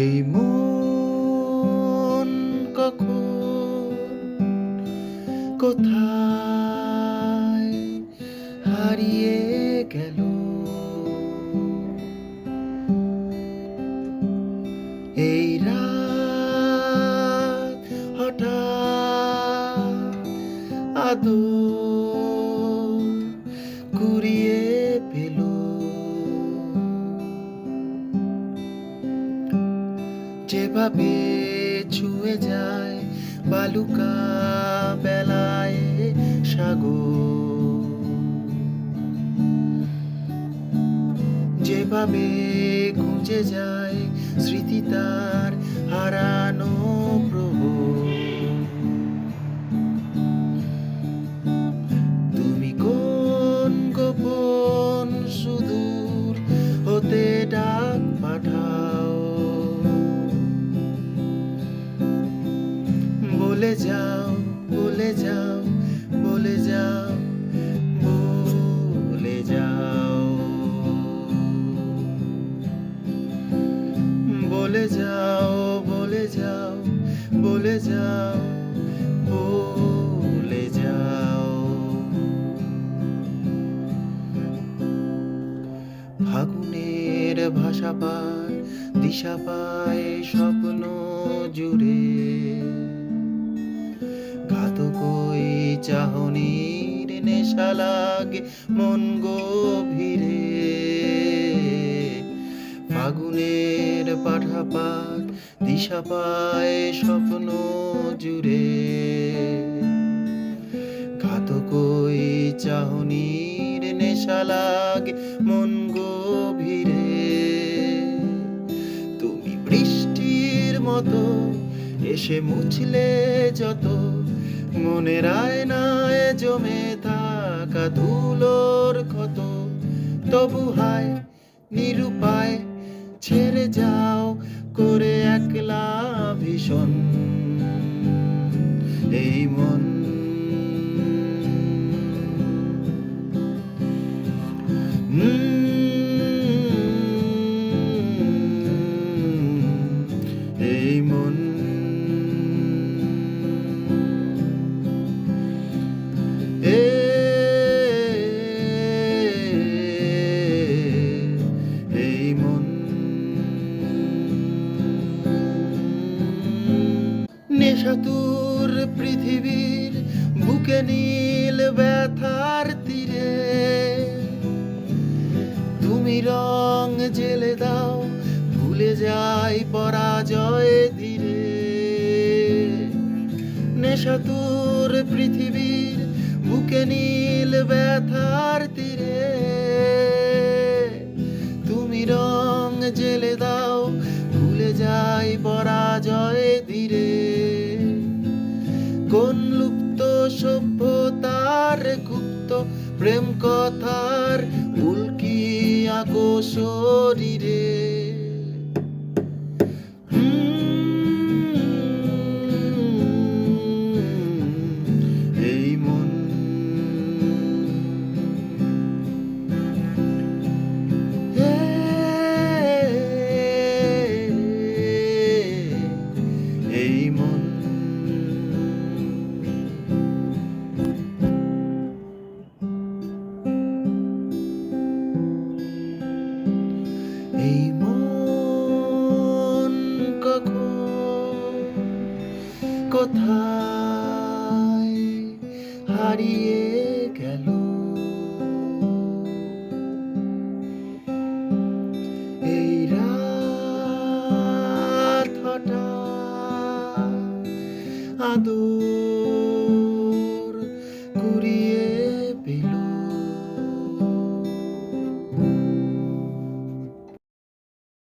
এই মন কখন কোথায় হারিয়ে গেল, এই রাত হঠাৎ আদর কুড়িয়ে পেল, যেভাবে ছুঁয়ে যায় বালুকা বেলায় সাগর, যেভাবে খুঁজে যায় স্মৃতি তার হারানো প্রহর। তুমি কোন গোপন সুদূর হতে ডাক পাঠাও, বলে যাও, বলে যাও, বলে যাও, বলে যাও, বলে যাও, বলে যাও, বলে যাও, বলে যাও। ফাগুনের ভাষা পায়, দিশা পায় স্বপ্ন জুড়ে, ঘাতকই চাহনির নেশা লাগে মন গভীরে। ফাগুনের পাঠা পায়, দিশা পায় স্বপ্ন জুড়ে, ঘাতকই চাহনির নেশা লাগে মন গভীরে। তুমি বৃষ্টির মতো এসে মুছলে যত মনের আয়নায় জমে থাকা ধুলোর ক্ষত, তবু হায় নিরুপায় ছেড়ে যাও করে একলা ভীষণ এই মন। এই মন, এই মন। নেশাতুর পৃথিবীর বুকে নীল ব্যথার তীরে, তুমি রং জেলে দাও ভুলে যাই পরাজয় ধীরে। নেশাতুর পৃথিবীর বুকে নীল ব্যথার তীরে, তুমি রং জেলে দাও ভুলে যাই পরাজয় ধীরে। কোন লুপ্ত সভ্যতার গুপ্ত প্রেম কথার উল্কি আঁকো শরীরে। এই মন, এই মন। এই মন কখন কোথায় হারিয়ে